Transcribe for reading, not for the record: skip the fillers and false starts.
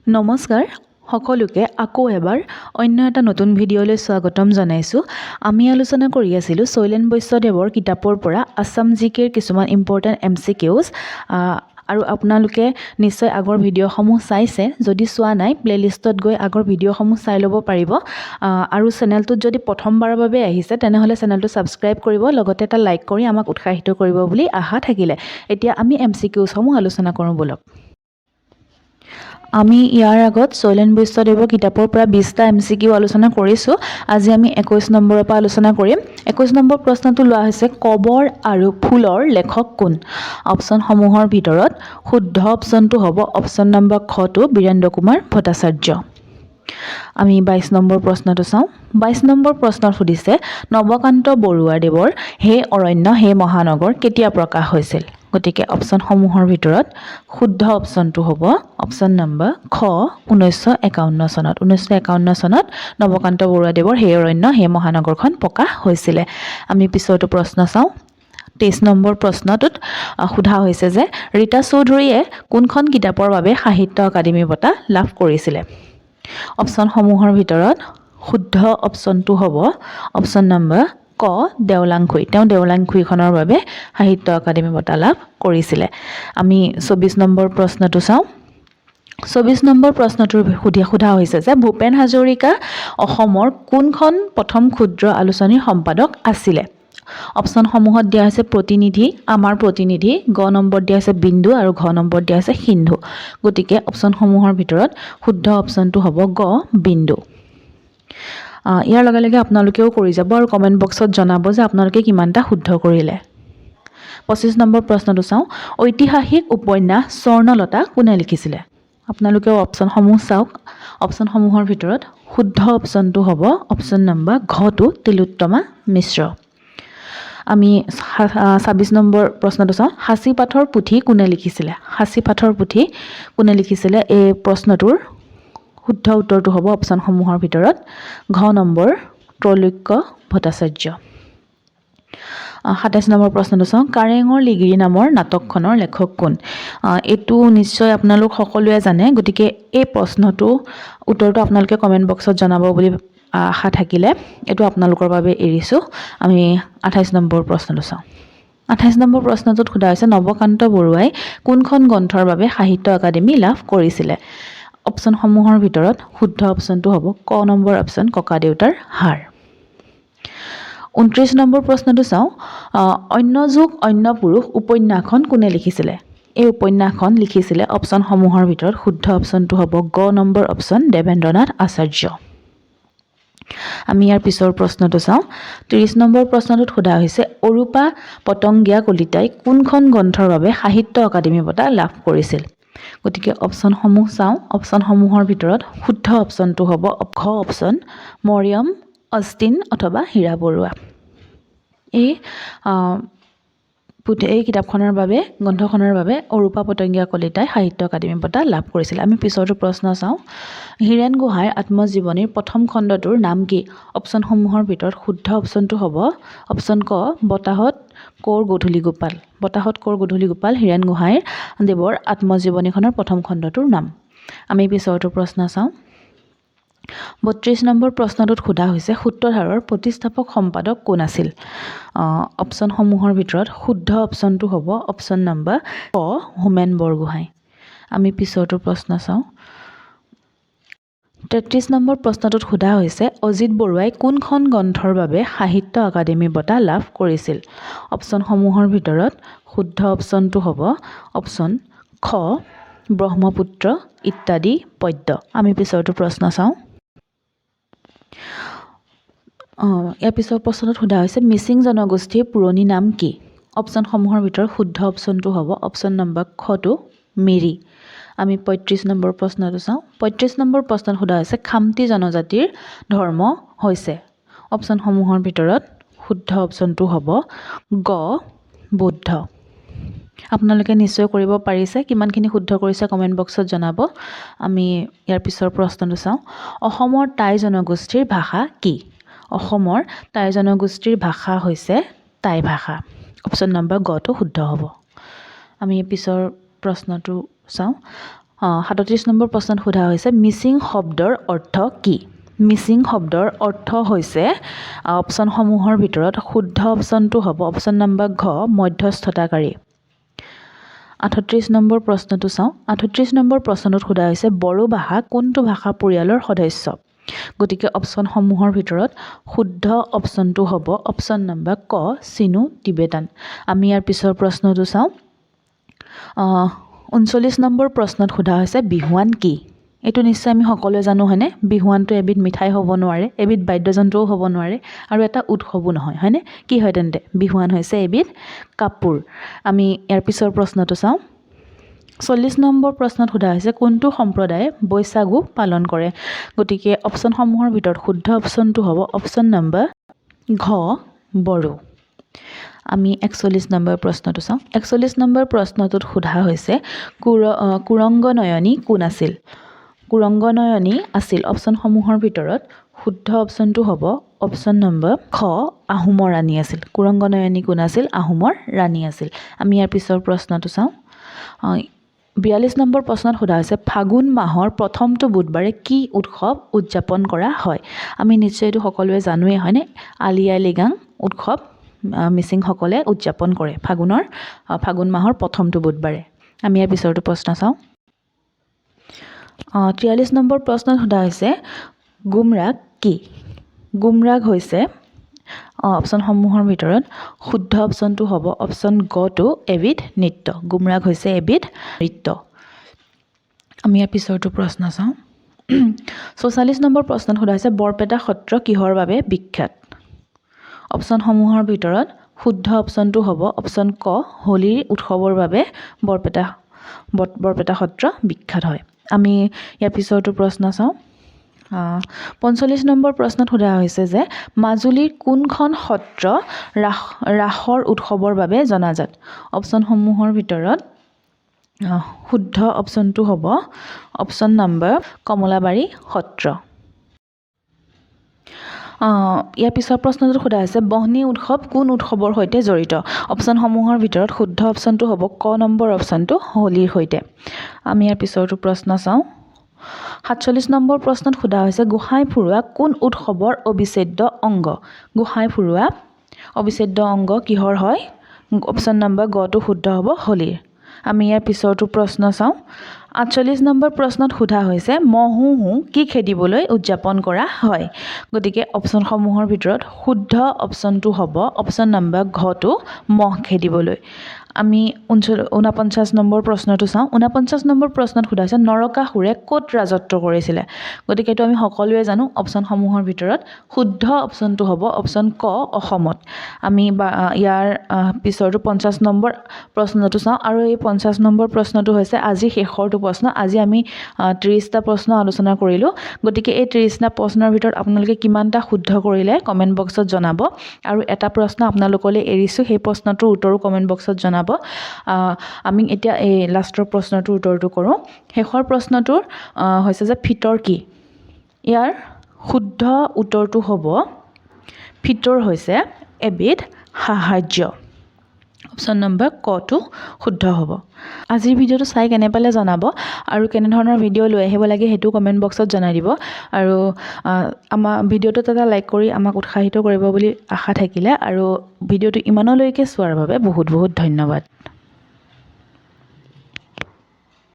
নমস্কাৰ সকলোকে আকৌ এবাৰ অন্য এটা নতুন ভিডিঅ'লৈ স্বাগতম জনাইছোঁ। আমি আলোচনা কৰি আছিলোঁ শৈলেন বৈশ্যদেৱৰ কিতাপৰ পৰা আছাম জিকেৰ কিছুমান ইম্পৰ্টেণ্ট MCQs আৰু আপোনালোকে নিশ্চয় আগৰ ভিডিঅ'সমূহ চাইছে। যদি চোৱা নাই প্লেলিষ্টত গৈ আগৰ ভিডিঅ'সমূহ চাই ল'ব পাৰিব আৰু চেনেলটোত যদি প্ৰথমবাৰৰ বাবে আহিছে তেনেহ'লে চেনেলটো ছাবস্ক্ৰাইব কৰিব, লগতে এটা লাইক কৰি আমাক উৎসাহিত কৰিব বুলি আশা থাকিলে। এতিয়া আমি MCQsসমূহ আলোচনা কৰোঁ ব'লক। আমি ইয়াৰ আগত শৈলেন বৈশ্যদেৱৰ কিতাপৰ পৰা 20টা MCQ আলোচনা কৰিছোঁ। আজি আমি 21 নম্বৰৰ পৰা আলোচনা কৰিম। 21 নম্বৰ প্ৰশ্নটো লোৱা হৈছে কবৰ আৰু ফুলৰ লেখক কোন? অপশ্যনসমূহৰ ভিতৰত শুদ্ধ অপশ্যনটো হ'ব অপশ্যন নম্বৰ খটো বীৰেন্দ্ৰ কুমাৰ ভট্টাচাৰ্য। আমি 22 নম্বৰ প্ৰশ্নটো চাওঁ। 22 নম্বৰ প্ৰশ্নত সুধিছে নৱকান্ত বৰুৱাদেৱৰ হে অৰণ্য হে মহানগৰ কেতিয়া প্ৰকাশ হৈছিল? গতিকে অপশ্যনসমূহৰ ভিতৰত শুদ্ধ অপশ্যনটো হ'ব অপশ্যন নম্বৰ খ 1951 চনত। 1951 চনত নৱকান্ত বৰুৱাদেৱৰ হে অৰণ্য হে মহানগৰখন প্ৰকাশ হৈছিলে। আমি পিছৰটো প্ৰশ্ন চাওঁ। 23 নম্বৰ প্ৰশ্নটোত সোধা হৈছে যে ৰীতা চৌধুৰীয়ে কোনখন কিতাপৰ বাবে সাহিত্য একাডেমী বঁটা লাভ কৰিছিলে? অপশ্যনসমূহৰ ভিতৰত শুদ্ধ অপশ্যনটো হ'ব অপশ্যন নম্বৰ ক দেওলাংখুই। তেওঁ দেওলাংখুইখনৰ বাবে সাহিত্য একাডেমী বঁটা লাভ কৰিছিলে। আমি 24 নম্বৰ প্ৰশ্নটো চাওঁ। 24 নম্বৰ প্ৰশ্নটোৰ সোধা হৈছে যে ভূপেন হাজৰিকা অসমৰ কোনখন প্ৰথম ক্ষুদ্ৰ আলোচনীৰ সম্পাদক আছিলে? অপশ্যনসমূহত দিয়া হৈছে প্ৰতিনিধি, আমাৰ প্ৰতিনিধি, গ নম্বৰ দিয়া হৈছে বিন্দু আৰু ঘ নম্বৰ দিয়া হৈছে সিন্ধু। গতিকে অপশ্যনসমূহৰ ভিতৰত শুদ্ধ অপশ্যনটো হ'ব গ বিন্দু। ইয়াৰ লগে লগে আপোনালোকেও কৰি যাব আৰু কমেণ্ট বক্সত জনাব যে আপোনালোকে কিমানটা শুদ্ধ কৰিলে। 25 নম্বৰ প্ৰশ্নটো চাওঁ। ঐতিহাসিক উপন্যাস স্বৰ্ণলতা কোনে লিখিছিলে? আপোনালোকেও অপশ্যনসমূহ চাওক। অপশ্যনসমূহৰ ভিতৰত শুদ্ধ অপশ্যনটো হ'ব অপশ্যন নম্বৰ ঘটো তিলোত্তমা মিশ্ৰ। আমি 26 নম্বৰ প্ৰশ্নটো চাওঁ। সাঁচিপাঠৰ পুথি কোনে লিখিছিলে? সাঁচিপাঠৰ পুথি কোনে লিখিছিলে এই প্ৰশ্নটোৰ শুদ্ধ উত্তৰটো হ'ব অপশ্যনসমূহৰ ভিতৰত ঘ নম্বৰ ত্ৰৈলোক্য ভট্টাচাৰ্য। 27 নম্বৰ প্ৰশ্নটো চাওঁ। কাৰেঙৰ লিগিৰি নামৰ নাটকখনৰ লেখক কোন? এইটো নিশ্চয় আপোনালোক সকলোৱে জানে। গতিকে এই প্ৰশ্নটো উত্তৰটো আপোনালোকে কমেণ্ট বক্সত জনাব বুলি আশা থাকিলে এইটো আপোনালোকৰ বাবে এৰিছোঁ। আমি 28 নম্বৰ প্ৰশ্নটো চাওঁ। 28 নম্বৰ প্ৰশ্নটোত সোধা হৈছে নৱকান্ত বৰুৱাই কোনখন গ্ৰন্থৰ বাবে সাহিত্য একাডেমী লাভ কৰিছিলে? অপশ্যনসমূহৰ ভিতৰত শুদ্ধ অপশ্যনটো হ'ব ক নম্বৰ অপশ্যন ককাদেউতাৰ হাড়। 29 নম্বৰ প্ৰশ্নটো চাওঁ। অন্য যুগ অন্য পুৰুষ উপন্যাসখন কোনে লিখিছিলে? এই উপন্যাসখন লিখিছিলে অপশ্যনসমূহৰ ভিতৰত শুদ্ধ অপশ্যনটো হ'ব গ নম্বৰ অপশ্যন দেৱেন্দ্ৰনাথ আচাৰ্য। আমি ইয়াৰ পিছৰ প্ৰশ্নটো চাওঁ। 30 নম্বৰ প্ৰশ্নটোত সোধা হৈছে অৰূপা পতংগীয়া কলিতাই কোনখন গ্ৰন্থৰ বাবে সাহিত্য একাডেমী বঁটা লাভ কৰিছিল? গতিকে অপশ্যনসমূহ চাওঁ। অপশ্যনসমূহৰ ভিতৰত শুদ্ধ অপশ্যনটো হ'ব ঘ অপশ্যন মৰিয়ম অষ্টিন অথবা হীৰা বৰুৱা। এই কিতাপখনৰ বাবে গ্ৰন্থখনৰ বাবে অৰূপা পতংগীয়া কলিতাই সাহিত্য একাডেমী বঁটা লাভ কৰিছিল। আমি পিছৰটো প্ৰশ্ন চাওঁ। হীৰেণ গোহাঁইৰ আত্মজীৱনীৰ প্ৰথম খণ্ডটোৰ নাম কি? অপশ্যনসমূহৰ ভিতৰত শুদ্ধ অপশ্যনটো হ'ব অপশ্যন ক বতাহত কৌৰ গধূলি গোপাল। বতাহত কৌৰ গধূলি গোপাল হীৰেণ গোহাঁইৰ দেৱৰ আত্মজীৱনীখনৰ প্ৰথম খণ্ডটোৰ নাম। আমি পিছৰটো প্ৰশ্ন চাওঁ। 32 নম্বৰ প্ৰশ্নটোত সোধা হৈছে সূত্ৰধাৰৰ প্ৰতিষ্ঠাপক সম্পাদক কোন আছিল? অপশ্যনসমূহৰ ভিতৰত শুদ্ধ অপশ্যনটো হ'ব অপশ্যন নম্বৰ ক হোমেন বৰগোহাঁই। আমি পিছৰটো প্ৰশ্ন চাওঁ। 33 নম্বৰ প্ৰশ্নটোত সোধা হৈছে অজিত বৰুৱাই কোনখন গ্ৰন্থৰ বাবে সাহিত্য একাডেমী বঁটা লাভ কৰিছিল? অপশ্যনসমূহৰ ভিতৰত শুদ্ধ অপশ্যনটো হ'ব অপশ্যন খ ব্ৰহ্মপুত্ৰ ইত্যাদি পদ্য। আমি পিছৰটো প্ৰশ্ন চাওঁ। ইয়াৰ পিছৰ প্ৰশ্নটোত সোধা হৈছে মিচিং জনগোষ্ঠীৰ পুৰণি নাম কি? অপশ্যনসমূহৰ ভিতৰত শুদ্ধ অপশ্যনটো হ'ব অপশ্যন নম্বৰ খটো মিৰি। আমি 35 নম্বৰ প্ৰশ্নটো চাওঁ। 35 নম্বৰ প্ৰশ্নত সোধা হৈছে খামতি জনজাতিৰ ধৰ্ম হৈছে? অপশ্যনসমূহৰ ভিতৰত শুদ্ধ অপশ্যনটো হ'ব গ বৌদ্ধ। আপোনালোকে নিশ্চয় কৰিব পাৰিছে। কিমানখিনি শুদ্ধ কৰিছে কমেণ্ট বক্সত জনাব। আমি ইয়াৰ পিছৰ প্ৰশ্নটো চাওঁ। অসমৰ টাই জনগোষ্ঠীৰ ভাষা কি? অসমৰ টাই জনগোষ্ঠীৰ ভাষা হৈছে টাই ভাষা। অপশ্যন নম্বৰ গটো শুদ্ধ হ'ব। আমি পিছৰ প্ৰশ্নটো চাওঁ। 37 নম্বৰ প্ৰশ্নত সোধা হৈছে মিচিং শব্দৰ অৰ্থ কি মিচিং শব্দৰ অৰ্থ হৈছে অপশ্যনসমূহৰ ভিতৰত শুদ্ধ অপশ্যনটো হ'ব অপশ্যন নম্বৰ ঘ মধ্যস্থতাকাৰী 38 নম্বৰ প্ৰশ্নটো চাওঁ 38 নম্বৰ প্ৰশ্নটোত সোধা হৈছে বড়ো ভাষা কোনটো ভাষা পৰিয়ালৰ সদস্য গতিকে অপশ্যনসমূহৰ ভিতৰত শুদ্ধ অপশ্যনটো হ'ব অপশ্যন নম্বৰ ক চিনো টিবেটান আমি ইয়াৰ পিছৰ প্ৰশ্নটো চাওঁ 39 নম্বৰ প্ৰশ্নত সোধা হৈছে বিহুৱান কি এইটো নিশ্চয় আমি সকলোৱে জানো হয়নে বিহুৱানটো এবিধ মিঠাই হ'ব নোৱাৰে এবিধ বাদ্যযন্ত্ৰও হ'ব নোৱাৰে আৰু এটা উৎসৱো নহয় হয়নে কি হয় তেন্তে বিহুৱান হৈছে এবিধ কাপোৰ আমি ইয়াৰ পিছৰ প্ৰশ্নটো চাওঁ 40 নম্বৰ প্ৰশ্নত সোধা হৈছে কোনটো সম্প্ৰদায়ে বৈশাগু পালন কৰে গতিকে অপশ্যনসমূহৰ ভিতৰত শুদ্ধ অপশ্যনটো হ'ব অপশ্যন নম্বৰ ঘ বড়ো আমি 41 নম্বৰ প্ৰশ্নটো চাওঁ 41 নম্বৰ প্ৰশ্নটোত সোধা হৈছে কুৰংগনয়নী কোন আছিল কুৰংগনয়নী আছিল অপশ্যনসমূহৰ ভিতৰত শুদ্ধ অপশ্যনটো হ'ব অপশ্যন নম্বৰ খ আহোমৰ ৰাণী আছিল কুৰংগনয়নী কোন আছিল আহোমৰ ৰাণী আছিল আমি ইয়াৰ পিছৰ প্ৰশ্নটো চাওঁ 42 নম্বৰ প্ৰশ্নত সোধা হৈছে ফাগুন মাহৰ প্ৰথমটো বুধবাৰে কি উৎসৱ উদযাপন কৰা হয় আমি নিশ্চয় এইটো সকলোৱে জানোৱেই হয়নে আলি আই লৃগাং উৎসৱ মিচিংসকলে উদযাপন কৰে ফাগুন মাহৰ প্ৰথমটো বুধবাৰে আমি ইয়াৰ পিছৰটো প্ৰশ্ন চাওঁ 43 নম্বৰ প্ৰশ্নত সোধা হৈছে গুমৰাগ কি গুমৰাগ হৈছে অপশ্যনসমূহৰ ভিতৰত শুদ্ধ অপশ্যনটো হ'ব অপশ্যন গটো এবিধ নৃত্য গুমৰাগ হৈছে এবিধ নৃত্য আমি ইয়াৰ পিছৰটো প্ৰশ্ন চাওঁ 44 নম্বৰ প্ৰশ্নত সোধা হৈছে বৰপেটা সত্ৰ কিহৰ বাবে বিখ্যাত অপশ্যনসমূহৰ ভিতৰত শুদ্ধ অপশ্যনটো হ'ব অপশ্যন ক হোলীৰ উৎসৱৰ বাবে বৰপেটা সত্ৰ বিখ্যাত হয় আমি ইয়াৰ পিছৰটো প্ৰশ্ন চাওঁ 45 নম্বৰ প্ৰশ্নত সোধা হৈছে যে মাজুলীৰ কোনখন সত্ৰ ৰাসৰ উৎসৱৰ বাবে জনাজাত অপশ্যনসমূহৰ ভিতৰত শুদ্ধ অপশ্যনটো হ'ব অপশ্যন নম্বৰ কমলাবাৰী সত্ৰ ইয়াৰ পিছৰ প্ৰশ্নটোত সোধা হৈছে বহনী উৎসৱ কোন উৎসৱৰ সৈতে জড়িত অপশ্যনসমূহৰ ভিতৰত শুদ্ধ অপশ্যনটো হ'ব ক নম্বৰ অপশ্যনটো হোলীৰ সৈতে আমি ইয়াৰ পিছৰটো প্ৰশ্ন চাওঁ 47 নম্বৰ প্ৰশ্নত সোধা হৈছে গোসাঁই ফুৰোৱা কোন উৎসৱৰ অবিচ্ছেদ্য অংগ গোসাঁই ফুৰোৱা অবিচ্ছেদ্য অংগ কিহৰ হয় অপশ্যন নম্বৰ গটো শুদ্ধ হ'ব হোলীৰ আমি ইয়াৰ পিছৰটো প্ৰশ্ন চাওঁ 48 নম্বৰ প্ৰশ্নত সোধা হৈছে মহোহো কি খেদিবলৈ উদযাপন কৰা হয় গতিকে অপশ্যনসমূহৰ ভিতৰত শুদ্ধ অপশ্যনটো হ'ব অপশ্যন নম্বৰ ঘটো মহ খেদিবলৈ আমি 49 নম্বৰ প্ৰশ্নটো চাওঁ 49 নম্বৰ প্ৰশ্নত সোধা হৈছে নৰকাসুৰে ক'ত ৰাজত্ব কৰিছিলে গতিকে এইটো আমি সকলোৱে জানো অপশ্যনসমূহৰ ভিতৰত শুদ্ধ অপশ্যনটো হ'ব অপশ্যন ক অসমত আমি ইয়াৰ পিছৰটো 50 নম্বৰ প্ৰশ্নটো চাওঁ আৰু এই 50 নম্বৰ প্ৰশ্নটো হৈছে আজি শেষৰটো প্ৰশ্ন আজি আমি 30টা প্ৰশ্ন আলোচনা কৰিলোঁ গতিকে এই 30টা প্ৰশ্নৰ ভিতৰত আপোনালোকে কিমানটা শুদ্ধ কৰিলে কমেণ্ট বক্সত জনাব আৰু এটা প্ৰশ্ন আপোনালোকলৈ এৰিছোঁ সেই প্ৰশ্নটোৰ উত্তৰো কমেণ্ট বক্সত জনাব আমি এতিয়া এই লাষ্টৰ প্ৰশ্নটোৰ উত্তৰটো কৰোঁ শেষৰ প্ৰশ্নটোৰ হৈছে যে ফিতৰ কি ইয়াৰ শুদ্ধ উত্তৰটো হ'ব ফিতৰ হৈছে এবিধ সাহাৰ্য অপশ্যন নম্বৰ কটো শুদ্ধ হ'ব আজিৰ ভিডিঅ'টো চাই কেনে পালে জনাব আৰু কেনেধৰণৰ ভিডিঅ' লৈ আহিব লাগে সেইটো কমেণ্ট বক্সত জনাই দিব আৰু আমাৰ ভিডিঅ'টোত এটা লাইক কৰি আমাক উৎসাহিত কৰিব বুলি আশা থাকিলে আৰু ভিডিঅ'টো ইমানলৈকে চোৱাৰ বাবে বহুত বহুত ধন্যবাদ